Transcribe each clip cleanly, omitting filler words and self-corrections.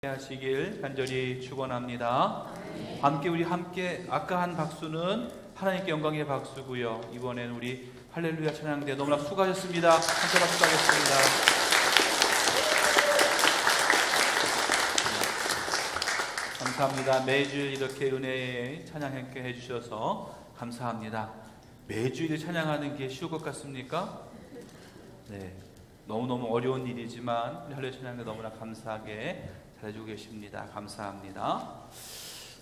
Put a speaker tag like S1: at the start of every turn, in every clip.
S1: 하시길 간절히 축원합니다. 우리 함께 아까 한 박수는 하나님께 영광의 박수고요. 이번엔 우리 할렐루야 찬양대 너무나 수고하셨습니다. 함께 박수하겠습니다. 감사합니다. 매주일 이렇게 은혜의 찬양 함께 해주셔서 감사합니다. 매주일 찬양하는 게 쉬울 것 같습니까? 네, 너무너무 어려운 일이지만 우리 할렐루야 찬양대 너무나 감사하게 잘해주고 계십니다. 감사합니다.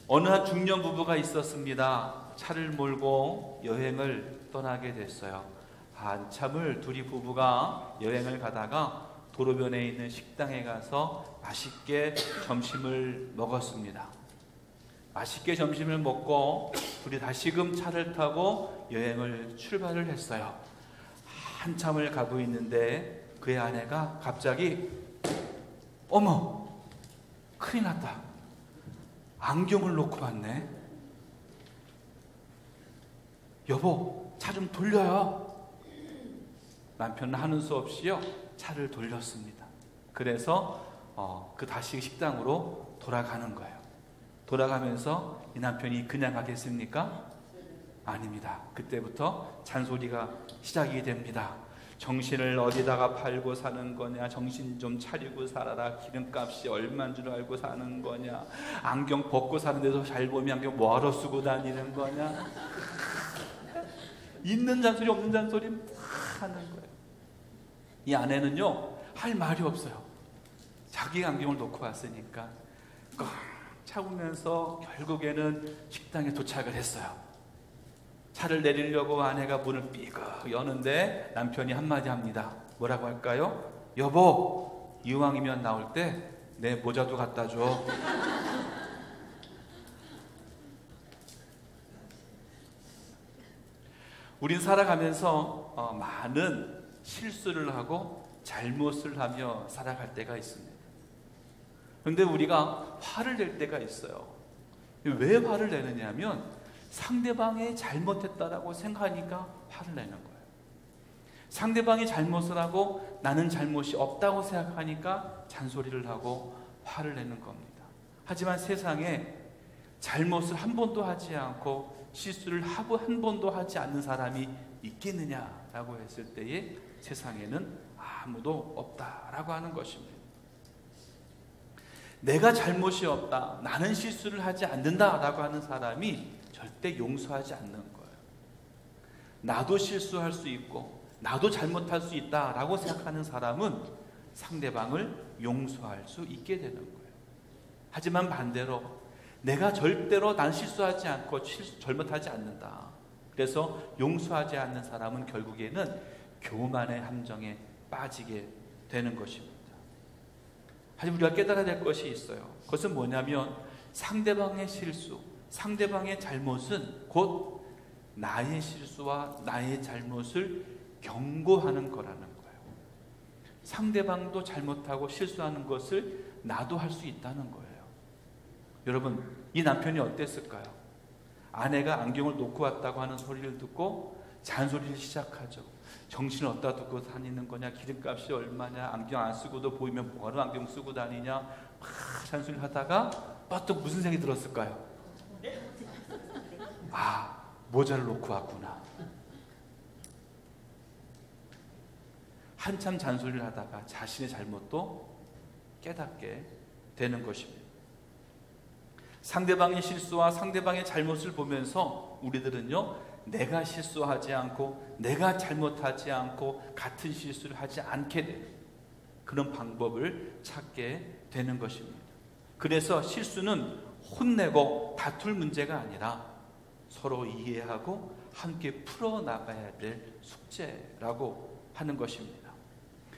S1: 어느 한 중년 부부가 있었습니다. 차를 몰고 여행을 떠나게 됐어요. 한참을 둘이 부부가 여행을 가다가 도로변에 있는 식당에 가서 맛있게 점심을 먹었습니다. 맛있게 점심을 먹고 둘이 다시금 차를 타고 여행을 출발을 했어요. 한참을 가고 있는데 그의 아내가 갑자기 어머! 큰일 났다. 안경을 놓고 왔네. 여보, 차 좀 돌려요. 남편은 하는 수 없이요 차를 돌렸습니다. 그래서 다시 식당으로 돌아가는 거예요. 돌아가면서 이 남편이 그냥 가겠습니까? 아닙니다. 그때부터 잔소리가 시작이 됩니다. 정신을 어디다가 팔고 사는 거냐, 정신 좀 차리고 살아라, 기름값이 얼마인 줄 알고 사는 거냐, 안경 벗고 사는 데서 잘 보면 안경 뭐하러 쓰고 다니는 거냐, 있는 잔소리 없는 잔소리 막 하는 거예요. 이 아내는요 할 말이 없어요. 자기 안경을 놓고 왔으니까 꽉 차우면서 결국에는 식당에 도착을 했어요. 차를 내리려고 아내가 문을 삐걱 여는데 남편이 한마디 합니다. 뭐라고 할까요? 여보, 이왕이면 나올 때 내 모자도 갖다 줘. 우린 살아가면서 많은 실수를 하고 잘못을 하며 살아갈 때가 있습니다. 그런데 우리가 화를 낼 때가 있어요. 왜 화를 내느냐 하면 상대방이 잘못했다라고 생각하니까 화를 내는 거예요. 상대방이 잘못을 하고 나는 잘못이 없다고 생각하니까 잔소리를 하고 화를 내는 겁니다. 하지만 세상에 잘못을 한 번도 하지 않고 실수를 한 번도 하지 않는 사람이 있겠느냐라고 했을 때에 세상에는 아무도 없다라고 하는 것입니다. 내가 잘못이 없다, 나는 실수를 하지 않는다라고 하는 사람이 절대 용서하지 않는 거예요. 나도 실수할 수 있고 나도 잘못할 수 있다라고 생각하는 사람은 상대방을 용서할 수 있게 되는 거예요. 하지만 반대로 내가 절대로 난 실수하지 않고 잘못하지 않는다, 그래서 용서하지 않는 사람은 결국에는 교만의 함정에 빠지게 되는 것입니다. 하지만 우리가 깨달아야 될 것이 있어요. 그것은 뭐냐면 상대방의 실수, 상대방의 잘못은 곧 나의 실수와 나의 잘못을 경고하는 거라는 거예요. 상대방도 잘못하고 실수하는 것을 나도 할 수 있다는 거예요. 여러분, 이 남편이 어땠을까요? 아내가 안경을 놓고 왔다고 하는 소리를 듣고 잔소리를 시작하죠. 정신을 어디다 두고 다니는 거냐, 기름값이 얼마냐, 안경 안 쓰고도 보이면 뭐하러 안경 쓰고 다니냐, 막 잔소리를 하다가 또 무슨 생각이 들었을까요? 모자를 놓고 왔구나. 한참 잔소리를 하다가 자신의 잘못도 깨닫게 되는 것입니다. 상대방의 실수와 상대방의 잘못을 보면서 우리들은요, 내가 실수하지 않고 내가 잘못하지 않고 같은 실수를 하지 않게 되는 그런 방법을 찾게 되는 것입니다. 그래서 실수는 혼내고 다툴 문제가 아니라 서로 이해하고 함께 풀어나가야 될 숙제라고 하는 것입니다.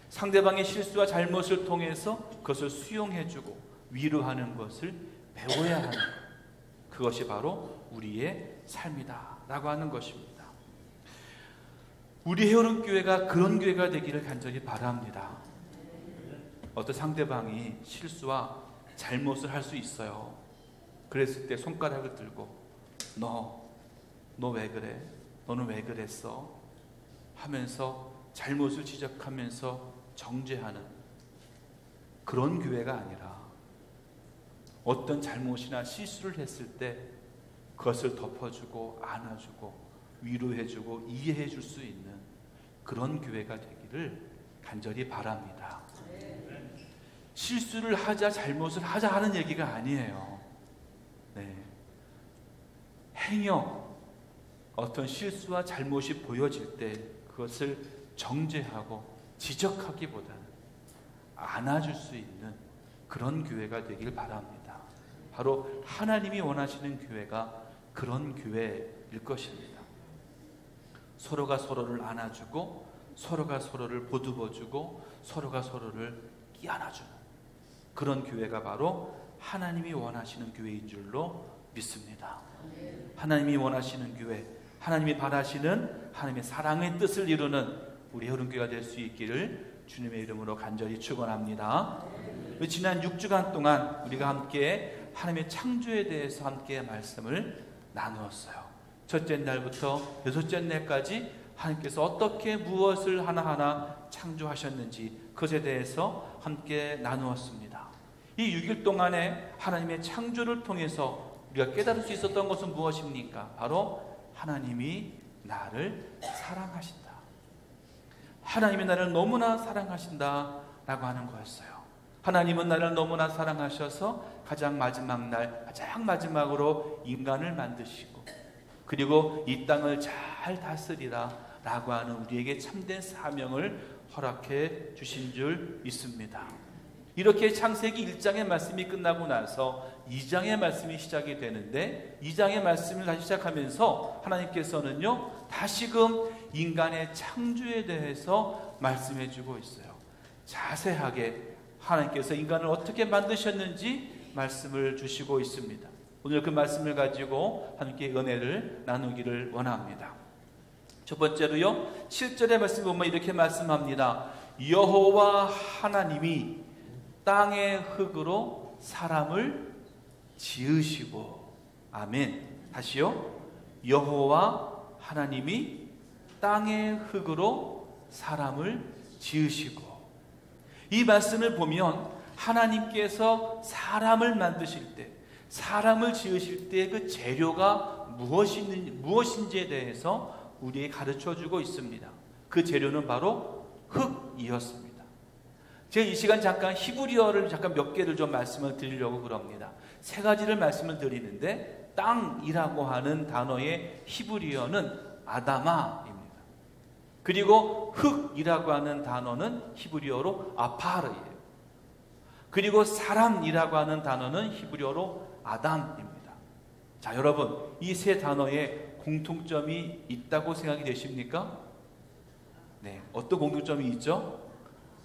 S1: 상대방의 실수와 잘못을 통해서 그것을 수용해주고 위로하는 것을 배워야 하는 것, 그것이 바로 우리의 삶이다 라고 하는 것입니다. 우리 헤어른 교회가 그런 교회가 되기를 간절히 바랍니다. 어떤 상대방이 실수와 잘못을 할 수 있어요. 그랬을 때 손가락을 들고 너 왜 그래? 너는 왜 그랬어? 하면서 잘못을 지적하면서 정죄하는 그런 교회가 아니라 어떤 잘못이나 실수를 했을 때 그것을 덮어주고 안아주고 위로해주고 이해해줄 수 있는 그런 교회가 되기를 간절히 바랍니다. 실수를 하자, 잘못을 하자 하는 얘기가 아니에요. 네. 행여 어떤 실수와 잘못이 보여질 때 그것을 정죄하고 지적하기보다는 안아줄 수 있는 그런 교회가 되길 바랍니다. 바로 하나님이 원하시는 교회가 그런 교회일 것입니다. 서로가 서로를 안아주고 서로가 서로를 보듬어주고 서로가 서로를 끼안아주는 그런 교회가 바로 하나님이 원하시는 교회인 줄로 믿습니다. 하나님이 원하시는 교회, 하나님이 바라시는 하나님의 사랑의 뜻을 이루는 우리 여름교회가 될 수 있기를 주님의 이름으로 간절히 축원합니다. 지난 6주간 동안 우리가 함께 하나님의 창조에 대해서 함께 말씀을 나누었어요. 첫째 날부터 여섯째 날까지 하나님께서 어떻게 무엇을 하나하나 창조하셨는지 그것에 대해서 함께 나누었습니다. 이 6일 동안에 하나님의 창조를 통해서 우리가 깨달을 수 있었던 것은 무엇입니까? 바로 하나님이 나를 사랑하신다. 하나님이 나를 너무나 사랑하신다 라고 하는 거였어요. 하나님은 나를 너무나 사랑하셔서 가장 마지막 날, 가장 마지막으로 인간을 만드시고 그리고 이 땅을 잘 다스리라 라고 하는 우리에게 참된 사명을 허락해 주신 줄 믿습니다. 이렇게 창세기 1장의 말씀이 끝나고 나서 2장의 말씀이 시작이 되는데 2장의 말씀을 다시 시작하면서 하나님께서는요 다시금 인간의 창조에 대해서 말씀해 주고 있어요. 자세하게 하나님께서 인간을 어떻게 만드셨는지 말씀을 주시고 있습니다. 오늘 그 말씀을 가지고 함께 은혜를 나누기를 원합니다. 첫 번째로요 7절의 말씀 보면 이렇게 말씀합니다. 여호와 하나님이 땅의 흙으로 사람을 지으시고 아멘. 다시요. 여호와 하나님이 땅의 흙으로 사람을 지으시고 이 말씀을 보면 하나님께서 사람을 만드실 때 사람을 지으실 때 그 재료가 무엇인지에 대해서 우리에게 가르쳐주고 있습니다. 그 재료는 바로 흙이었습니다. 제가 이 시간 잠깐 히브리어를 잠깐 몇 개를 좀 말씀을 드리려고 그럽니다. 세 가지를 말씀을 드리는데 땅이라고 하는 단어의 히브리어는 아다마입니다. 그리고 흙이라고 하는 단어는 히브리어로 아파르예요. 그리고 사람이라고 하는 단어는 히브리어로 아담입니다. 자, 여러분 이 세 단어에 공통점이 있다고 생각이 되십니까? 네, 어떤 공통점이 있죠?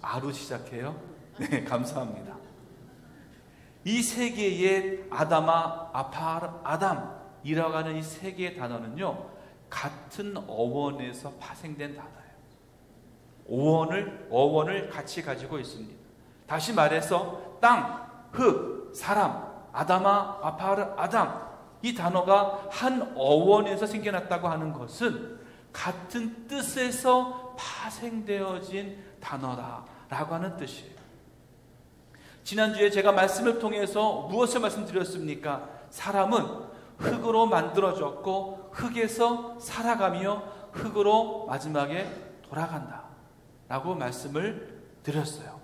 S1: 아로 시작해요? 네, 감사합니다. 이 세 개의 아다마, 아파르, 아담이라고 하는 이 세 개의 단어는요 같은 어원에서 파생된 단어예요. 어원을 같이 가지고 있습니다. 다시 말해서 땅, 흙, 사람, 아다마, 아파르, 아담 이 단어가 한 어원에서 생겨났다고 하는 것은 같은 뜻에서 파생되어진 단어다라고 하는 뜻이에요. 지난주에 제가 말씀을 통해서 무엇을 말씀드렸습니까? 사람은 흙으로 만들어졌고 흙에서 살아가며 흙으로 마지막에 돌아간다 라고 말씀을 드렸어요.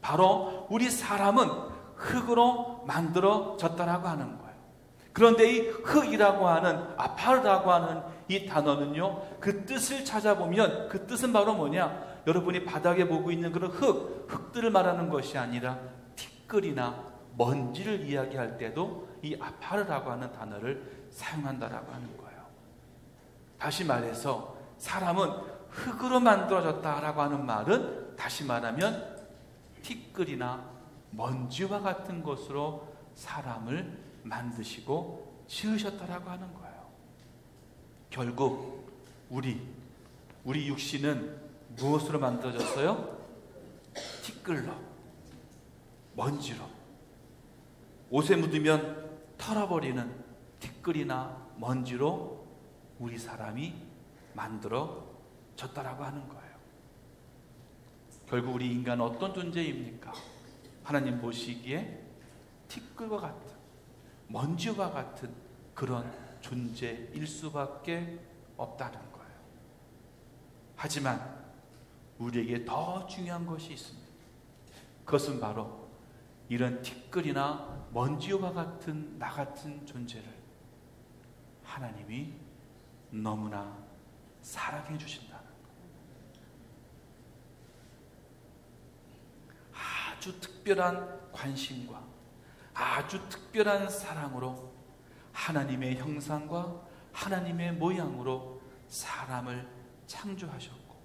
S1: 바로 우리 사람은 흙으로 만들어졌다라고 하는 거예요. 그런데 이 흙이라고 하는 아파르라고 하는 이 단어는요 그 뜻을 찾아보면 그 뜻은 바로 뭐냐, 여러분이 바닥에 보고 있는 그런 흙들을 말하는 것이 아니라 티끌이나 먼지를 이야기할 때도 이 아파르라고 하는 단어를 사용한다라고 하는 거예요. 다시 말해서 사람은 흙으로 만들어졌다라고 하는 말은 다시 말하면 티끌이나 먼지와 같은 것으로 사람을 만드시고 지으셨다라고 하는 거예요. 결국 우리 육신은 무엇으로 만들어졌어요? 티끌로, 먼지로, 옷에 묻으면 털어버리는 티끌이나 먼지로 우리 사람이 만들어졌다라고 하는 거예요. 결국 우리 인간은 어떤 존재입니까? 하나님 보시기에 티끌과 같은 먼지와 같은 그런 존재일 수밖에 없다는 거예요. 하지만 우리에게 더 중요한 것이 있습니다. 그것은 바로 이런 티끌이나 먼지와 같은 나 같은 존재를 하나님이 너무나 사랑해 주신다는 거예요. 아주 특별한 관심과 아주 특별한 사랑으로 하나님의 형상과 하나님의 모양으로 사람을 창조하셨고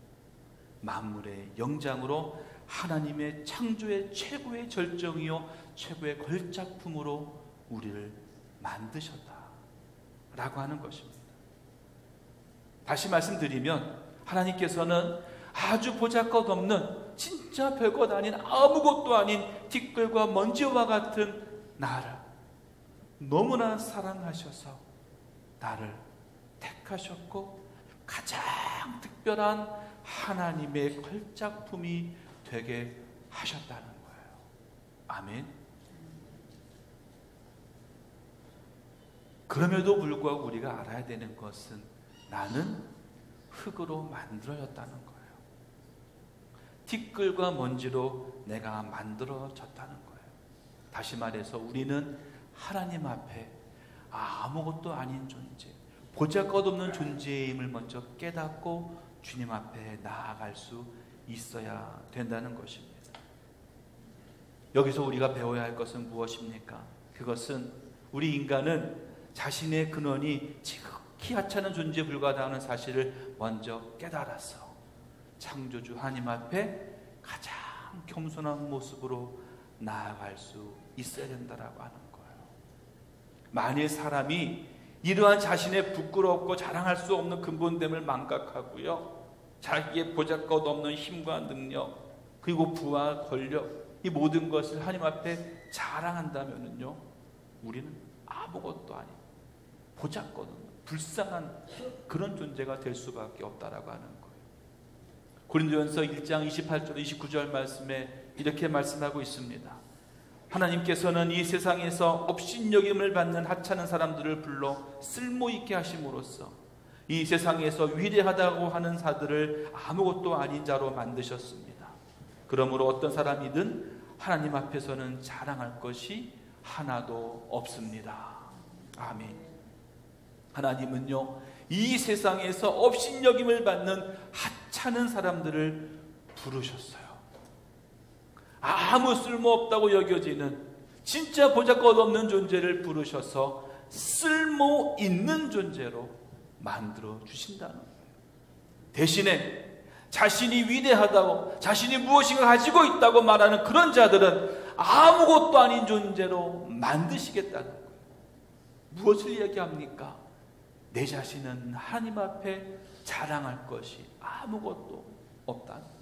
S1: 만물의 영장으로 하나님의 창조의 최고의 절정이요 최고의 걸작품으로 우리를 만드셨다라고 하는 것입니다. 다시 말씀드리면 하나님께서는 아주 보잘것없는 진짜 별것 아닌 아무것도 아닌 티끌과 먼지와 같은 나를 너무나 사랑하셔서 나를 택하셨고 가장 특별한 하나님의 걸작품이 되게 하셨다는 거예요. 아멘. 그럼에도 불구하고 우리가 알아야 되는 것은 나는 흙으로 만들어졌다는 거예요. 티끌과 먼지로 내가 만들어졌다는 거예요. 다시 말해서 우리는 하나님 앞에 아무것도 아닌 존재, 보잘것없는 존재임을 먼저 깨닫고 주님 앞에 나아갈 수 있어야 된다는 것입니다. 여기서 우리가 배워야 할 것은 무엇입니까? 그것은 우리 인간은 자신의 근원이 지극히 하찮은 존재에 불과하다는 사실을 먼저 깨달아서 창조주 하나님 앞에 가장 겸손한 모습으로 나아갈 수 있어야 된다라고 하는 거예요. 만일 사람이 이러한 자신의 부끄럽고 자랑할 수 없는 근본됨을 망각하고요, 자기의 보잘것없는 힘과 능력 그리고 부와 권력 이 모든 것을 하나님 앞에 자랑한다면요, 우리는 아무것도 아닌 보잘것없는 불쌍한 그런 존재가 될 수밖에 없다라고 하는 거예요. 고린도전서 1장 28절 29절 말씀에 이렇게 말씀하고 있습니다. 하나님께서는 이 세상에서 업신여김을 받는 하찮은 사람들을 불러 쓸모있게 하심으로써 이 세상에서 위대하다고 하는 자들을 아무것도 아닌 자로 만드셨습니다. 그러므로 어떤 사람이든 하나님 앞에서는 자랑할 것이 하나도 없습니다. 아멘. 하나님은요, 이 세상에서 업신여김을 받는 하찮은 사람들을 부르셨어요. 아무 쓸모없다고 여겨지는 진짜 보잘것없는 존재를 부르셔서 쓸모있는 존재로 만들어 주신다는 거예요. 대신에 자신이 위대하다고 자신이 무엇인가 가지고 있다고 말하는 그런 자들은 아무것도 아닌 존재로 만드시겠다는 거예요. 무엇을 얘기합니까? 내 자신은 하나님 앞에 자랑할 것이 아무것도 없다는 거예요.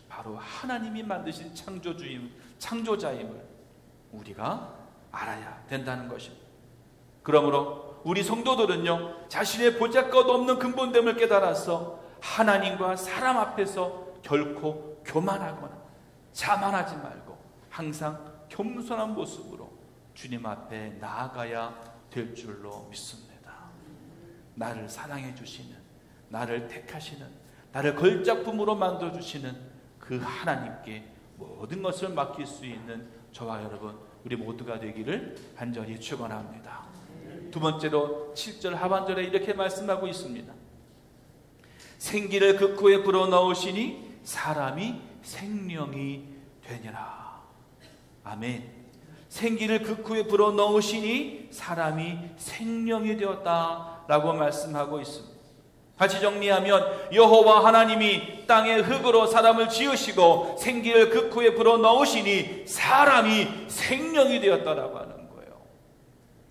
S1: 바로 하나님이 만드신 창조자임을 우리가 알아야 된다는 것입니다. 그러므로 우리 성도들은요, 자신의 보잘것없는 근본됨을 깨달아서 하나님과 사람 앞에서 결코 교만하거나 자만하지 말고 항상 겸손한 모습으로 주님 앞에 나아가야 될 줄로 믿습니다. 나를 사랑해 주시는, 나를 택하시는, 나를 걸작품으로 만들어 주시는 그 하나님께 모든 것을 맡길 수 있는 저와 여러분 우리 모두가 되기를 간절히 축원합니다. 두 번째로 7절 하반절에 이렇게 말씀하고 있습니다. 생기를 그 코에 불어넣으시니 사람이 생명이 되니라. 아멘. 생기를 그 코에 불어넣으시니 사람이 생명이 되었다라고 말씀하고 있습니다. 같이 정리하면 여호와 하나님이 땅의 흙으로 사람을 지으시고 생기를 그 코에 불어넣으시니 사람이 생명이 되었다라고 하는 거예요.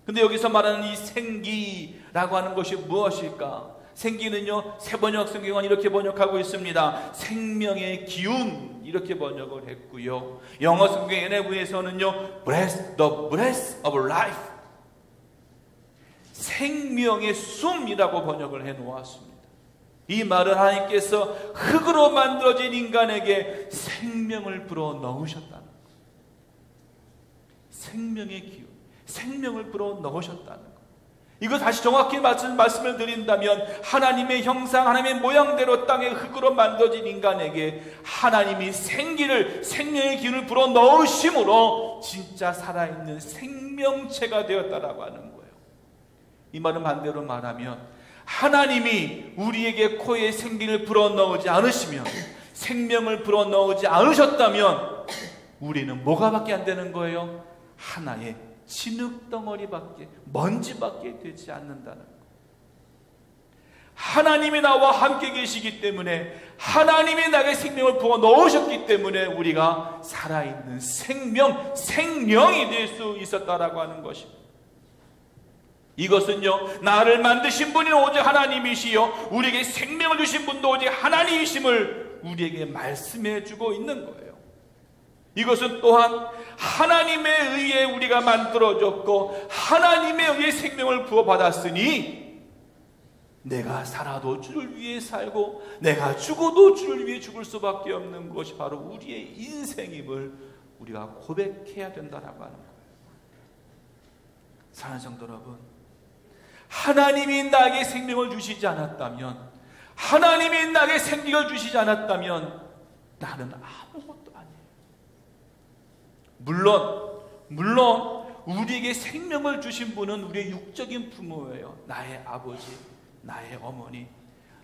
S1: 근데 여기서 말하는 이 생기라고 하는 것이 무엇일까? 생기는요, 새번역 성경은 이렇게 번역하고 있습니다. 생명의 기운 이렇게 번역을 했고요, 영어 성경 NIV에서는요 breath, the breath of life, 생명의 숨이라고 번역을 해놓았습니다. 이 말은 하나님께서 흙으로 만들어진 인간에게 생명을 불어넣으셨다는 거예요. 생명의 기운, 생명을 불어 넣으셨다는 것. 이거 다시 정확히 말씀을 드린다면 하나님의 형상, 하나님의 모양대로 땅의 흙으로 만들어진 인간에게 하나님이 생명의 기운을 불어 넣으심으로 진짜 살아있는 생명체가 되었다라고 하는 거예요. 이 말은 반대로 말하면 하나님이 우리에게 코에 생기를 불어 넣지 않으시면, 생명을 불어 넣지 않으셨다면 우리는 뭐가 밖에 안 되는 거예요? 하나의 진흙덩어리밖에, 먼지밖에 되지 않는다는 것. 하나님이 나와 함께 계시기 때문에, 하나님이 나에게 생명을 부어 넣으셨기 때문에 우리가 살아있는 생명이 될 수 있었다라고 하는 것입니다. 이것은요, 나를 만드신 분이 오직 하나님이시요 우리에게 생명을 주신 분도 오직 하나님이심을 우리에게 말씀해 주고 있는 거예요. 이것은 또한 하나님에 의해 우리가 만들어졌고 하나님에 의해 생명을 부어받았으니 내가 살아도 주를 위해 살고 내가 죽어도 주를 위해 죽을 수밖에 없는 것이 바로 우리의 인생임을 우리가 고백해야 된다라고 하는 거예요. 사랑하는 성도 여러분, 하나님이 나에게 생명을 주시지 않았다면, 하나님이 나에게 생기를 주시지 않았다면 나는 아무것도 아니에요. 물론 우리에게 생명을 주신 분은 우리의 육적인 부모예요. 나의 아버지, 나의 어머니.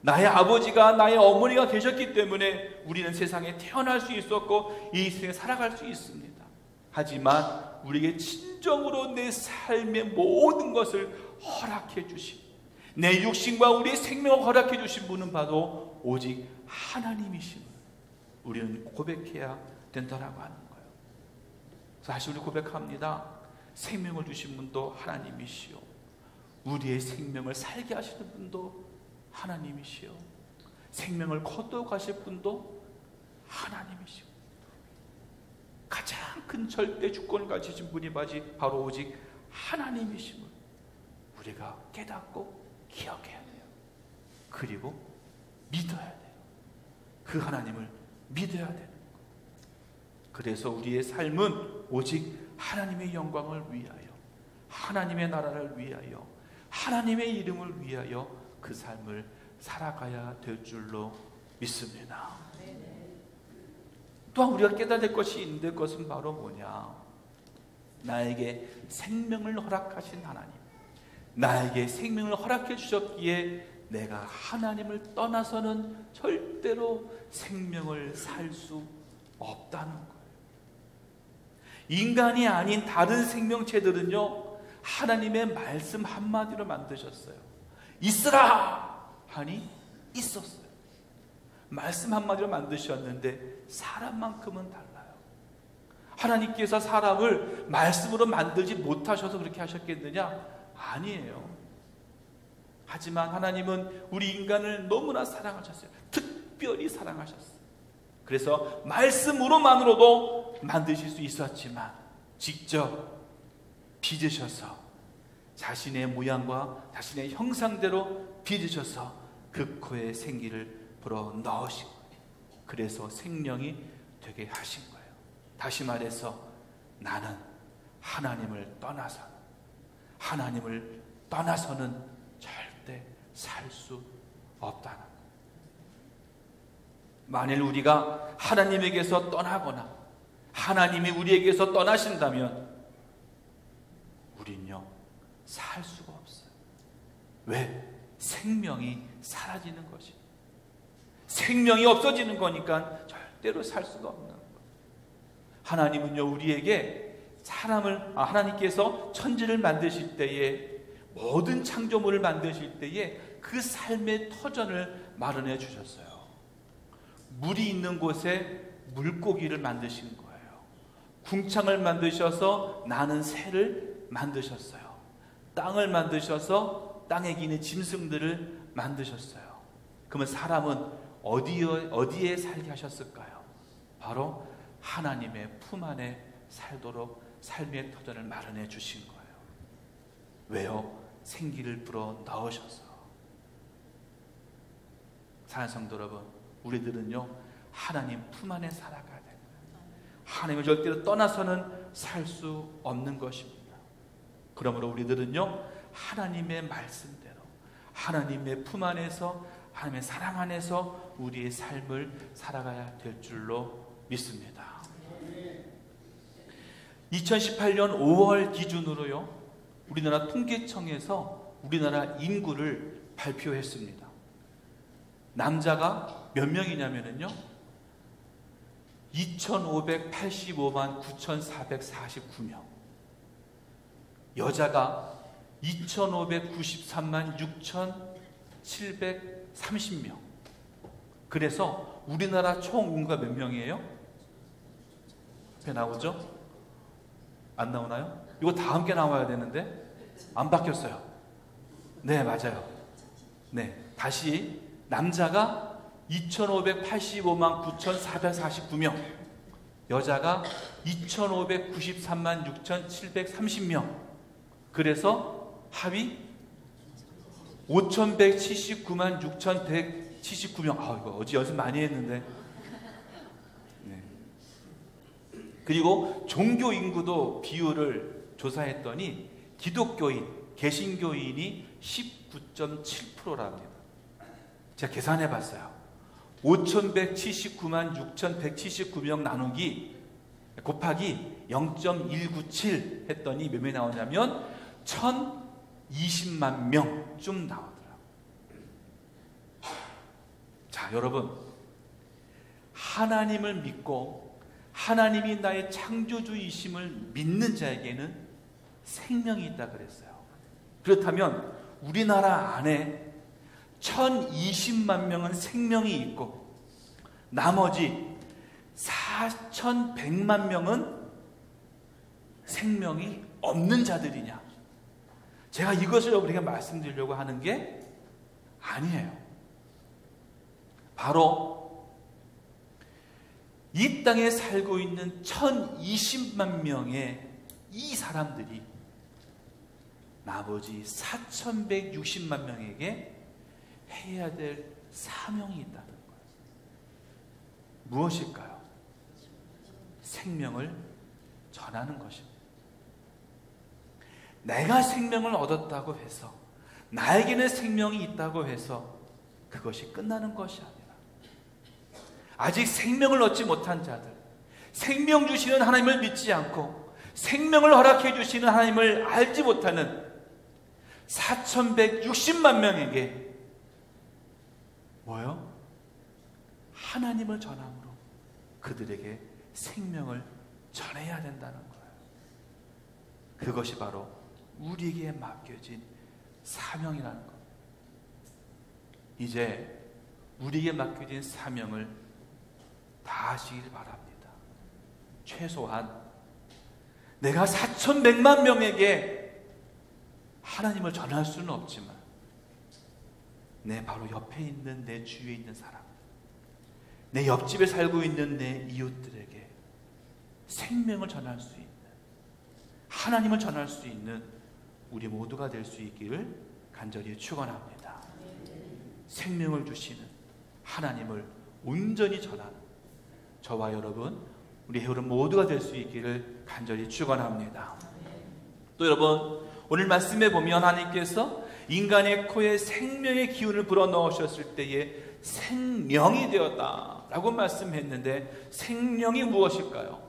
S1: 나의 아버지가, 나의 어머니가 계셨기 때문에 우리는 세상에 태어날 수 있었고 이 세상에 살아갈 수 있습니다. 하지만 우리에게 진정으로 내 삶의 모든 것을 허락해 주신, 내 육신과 우리의 생명을 허락해 주신 분은 바로 오직 하나님이심을 우리는 고백해야 된다라고 하는 거예요. 다시 우리 고백합니다. 생명을 주신 분도 하나님이시요 우리의 생명을 살게 하시는 분도 하나님이시요 생명을 거둬가실 분도 하나님이시요 가장 큰 절대 주권을 가지신 분이 바로 오직 하나님이심을 우리가 깨닫고 기억해야 돼요. 그리고 믿어야 돼요. 그 하나님을 믿어야 되는 거예요. 그래서 우리의 삶은 오직 하나님의 영광을 위하여, 하나님의 나라를 위하여, 하나님의 이름을 위하여 그 삶을 살아가야 될 줄로 믿습니다. 또한 우리가 깨달아야 될 것이 있는데 그것은 바로 뭐냐? 나에게 생명을 허락하신 하나님, 나에게 생명을 허락해 주셨기에 내가 하나님을 떠나서는 절대로 생명을 살 수 없다는 거예요. 인간이 아닌 다른 생명체들은요, 하나님의 말씀 한마디로 만드셨어요. 있으라 하니 있었어요. 말씀 한마디로 만드셨는데 사람만큼은 달라요. 하나님께서 사람을 말씀으로 만들지 못하셔서 그렇게 하셨겠느냐? 아니에요. 하지만 하나님은 우리 인간을 너무나 사랑하셨어요. 특별히 사랑하셨어요. 그래서 말씀으로만으로도 만드실 수 있었지만 직접 빚으셔서 자신의 모양과 자신의 형상대로 빚으셔서 그 코에 생기를 불어 넣으신 거예요. 그래서 생명이 되게 하신 거예요. 다시 말해서 나는 하나님을 떠나서는 절대 살 수 없다는 거예요. 만일 우리가 하나님에게서 떠나거나 하나님이 우리에게서 떠나신다면 우린요 살 수가 없어요. 왜? 생명이 사라지는 것이, 생명이 없어지는 거니까 절대로 살 수가 없는 거예요. 하나님은요 우리에게 하나님께서 천지를 만드실 때에, 모든 창조물을 만드실 때에 그 삶의 터전을 마련해 주셨어요. 물이 있는 곳에 물고기를 만드신 거예요. 궁창을 만드셔서 나는 새를 만드셨어요. 땅을 만드셔서 땅에 기는 짐승들을 만드셨어요. 그러면 사람은 어디에 살게 하셨을까요? 바로 하나님의 품 안에 살도록 삶의 터전을 마련해 주신 거예요. 왜요? 생기를 불어 넣으셔서. 사랑하는 성도 여러분, 우리들은요 하나님 품 안에 살아가야 돼요. 하나님을 절대로 떠나서는 살 수 없는 것입니다. 그러므로 우리들은요, 하나님의 말씀대로 하나님의 품 안에서, 하나님의 사랑 안에서 우리의 삶을 살아가야 될 줄로 믿습니다. 2018년 5월 기준으로요, 우리나라 통계청에서 우리나라 인구를 발표했습니다. 남자가 몇 명이냐면요, 2585만 9449명, 여자가 2593만 6730명. 그래서 우리나라 총 인구가 몇 명이에요? 앞에 나오죠? 안 나오나요? 이거 다 함께 나와야 되는데 안 바뀌었어요. 네, 맞아요. 네, 다시 남자가 2585만 9449명, 여자가 2593만 6730명. 그래서 합이 5179만 6179명. 아, 이거 어제 연습 많이 했는데. 네. 그리고 종교 인구도 비율을 조사했더니 기독교인, 개신교인이 19.7%랍니다. 제가 계산해 봤어요. 5179만 6179명 나누기 곱하기 0.197 했더니 몇 명이 나오냐면 1020만 명쯤 나오더라고요. 자, 여러분, 하나님을 믿고 하나님이 나의 창조주이심을 믿는 자에게는 생명이 있다 그랬어요. 그렇다면 우리나라 안에 1020만 명은 생명이 있고 나머지 4100만 명은 생명이 없는 자들이냐? 제가 이것을 우리가 말씀드리려고 하는 게 아니에요. 바로 이 땅에 살고 있는 1020만 명의 이 사람들이 나머지 4160만 명에게 해야 될 사명이 있다는 거예요. 무엇일까요? 생명을 전하는 것입니다. 내가 생명을 얻었다고 해서, 나에게는 생명이 있다고 해서 그것이 끝나는 것이 아니라 아직 생명을 얻지 못한 자들, 생명 주시는 하나님을 믿지 않고 생명을 허락해 주시는 하나님을 알지 못하는 4160만 명에게 뭐요? 하나님을 전함으로 그들에게 생명을 전해야 된다는 거예요. 그것이 바로 우리에게 맡겨진 사명이라는 겁니다. 이제 우리에게 맡겨진 사명을 다하시길 바랍니다. 최소한 내가 4100만 명에게 하나님을 전할 수는 없지만 내 바로 옆에 있는, 내 주위에 있는 사람, 내 옆집에 살고 있는 내 이웃들에게 생명을 전할 수 있는, 하나님을 전할 수 있는 우리 모두가 될 수 있기를 간절히 축원합니다. 생명을 주시는 하나님을 온전히 전하는 저와 여러분, 우리 여러분 모두가 될 수 있기를 간절히 축원합니다. 또 여러분, 오늘 말씀에 보면 하나님께서 인간의 코에 생명의 기운을 불어넣으셨을 때에 생명이 되었다 라고 말씀했는데, 생명이 무엇일까요?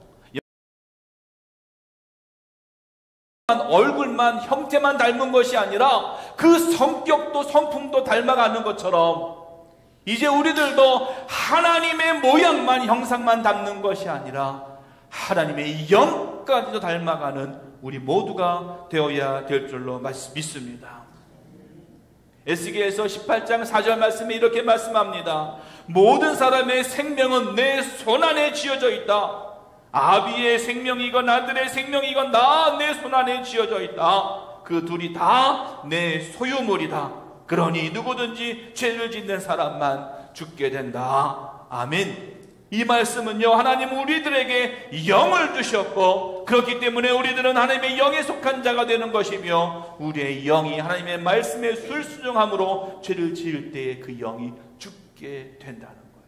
S1: 얼굴만, 형태만 닮은 것이 아니라 그 성격도 성품도 닮아가는 것처럼 이제 우리들도 하나님의 모양만, 형상만 닮는 것이 아니라 하나님의 영까지도 닮아가는 우리 모두가 되어야 될 줄로 믿습니다. 에스겔서 18장 4절 말씀에 이렇게 말씀합니다. 모든 사람의 생명은 내 손안에 쥐어져 있다. 아비의 생명이건 아들의 생명이건 다 내 손안에 쥐어져 있다. 그 둘이 다 내 소유물이다. 그러니 누구든지 죄를 짓는 사람만 죽게 된다. 아멘. 이 말씀은요, 하나님 우리들에게 영을 주셨고 그렇기 때문에 우리들은 하나님의 영에 속한 자가 되는 것이며, 우리의 영이 하나님의 말씀에 술수정함으로 죄를 지을 때에 그 영이 죽게 된다는 거예요.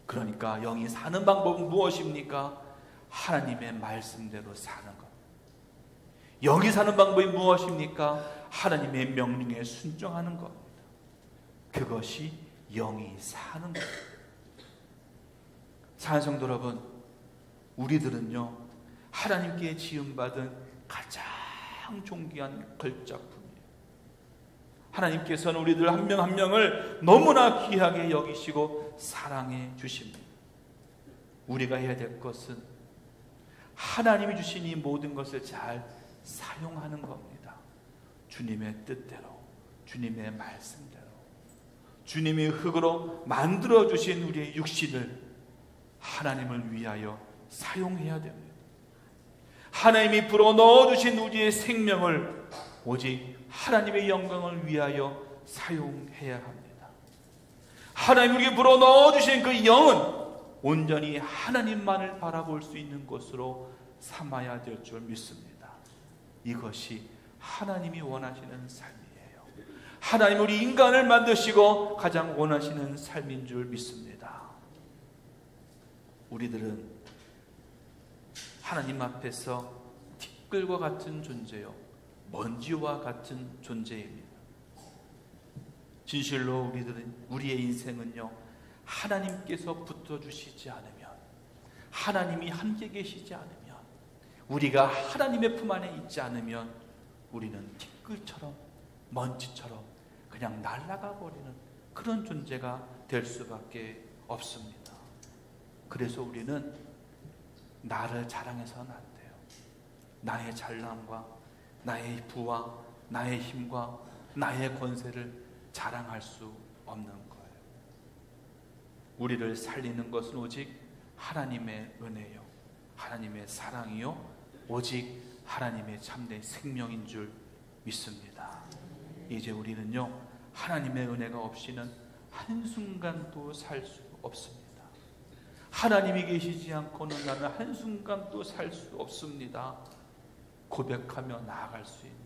S1: 그러니까 영이 사는 방법은 무엇입니까? 하나님의 말씀대로 사는 것. 영이 사는 방법이 무엇입니까? 하나님의 명령에 순종하는 겁니다. 그것이 영이 사는 겁니다. 사랑하는 성도 여러분, 우리들은요 하나님께 지음받은 가장 존귀한 걸작품이에요. 하나님께서는 우리들 한 명 한 명을 너무나 귀하게 여기시고 사랑해 주십니다. 우리가 해야 될 것은 하나님이 주신 이 모든 것을 잘 사용하는 겁니다. 주님의 뜻대로, 주님의 말씀대로, 주님의 흙으로 만들어 주신 우리의 육신을 하나님을 위하여 사용해야 됩니다. 하나님이 불어넣어 주신 우리의 생명을 오직 하나님의 영광을 위하여 사용해야 합니다. 하나님이 우리에게 불어넣어 주신 그 영은 온전히 하나님만을 바라볼 수 있는 것으로 삼아야 될 줄 믿습니다. 이것이 하나님이 원하시는 삶이에요. 하나님 우리 인간을 만드시고 가장 원하시는 삶인 줄 믿습니다. 우리들은 하나님 앞에서 티끌과 같은 존재요, 먼지와 같은 존재입니다. 진실로 우리의 인생은요, 하나님께서 붙어주시지 않으면, 하나님이 함께 계시지 않으면, 우리가 하나님의 품 안에 있지 않으면 우리는 티끌처럼 먼지처럼 그냥 날아가 버리는 그런 존재가 될 수밖에 없습니다. 그래서 우리는 나를 자랑해서는 안 돼요. 나의 잘남과 나의 부와 나의 힘과 나의 권세를 자랑할 수 없는 거예요. 우리를 살리는 것은 오직 하나님의 은혜요, 하나님의 사랑이요, 오직 하나님의 참된 생명인 줄 믿습니다. 이제 우리는요 하나님의 은혜가 없이는 한순간도 살 수 없습니다. 하나님이 계시지 않고는 나는 한순간도 살 수 없습니다. 고백하며 나아갈 수 있는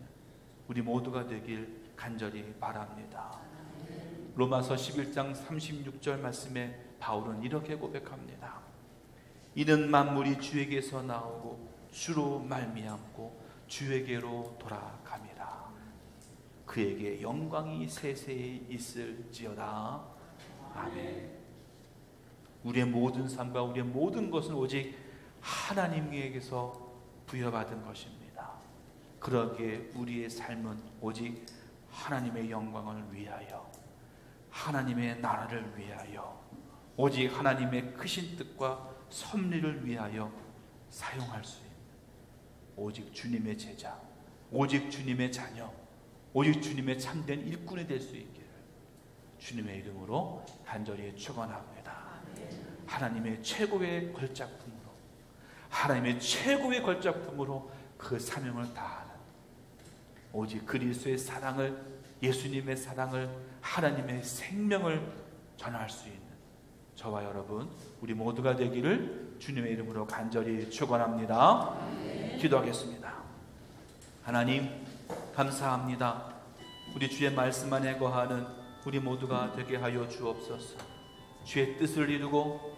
S1: 우리 모두가 되길 간절히 바랍니다. 로마서 11장 36절 말씀에 바울은 이렇게 고백합니다. 이는 만물이 주에게서 나오고 주로 말미암고 주에게로 돌아갑니다. 그에게 영광이 세세히 있을지어다. 아멘. 우리의 모든 삶과 우리의 모든 것은 오직 하나님에게서 부여받은 것입니다. 그러기에 우리의 삶은 오직 하나님의 영광을 위하여, 하나님의 나라를 위하여, 오직 하나님의 크신 뜻과 섭리를 위하여 사용할 수 있는 오직 주님의 제자, 오직 주님의 자녀, 오직 주님의 참된 일꾼이 될 수 있기를 주님의 이름으로 간절히 축원합니다. 하나님의 최고의 걸작품으로, 하나님의 최고의 걸작품으로 그 사명을 다하는 오직 그리스도의 사랑을, 예수님의 사랑을, 하나님의 생명을 전할 수 있는 저와 여러분 우리 모두가 되기를 주님의 이름으로 간절히 축원합니다. 기도하겠습니다. 하나님 감사합니다. 우리 주의 말씀 안에 거하는 우리 모두가 되게 하여 주옵소서. 주의 뜻을 이루고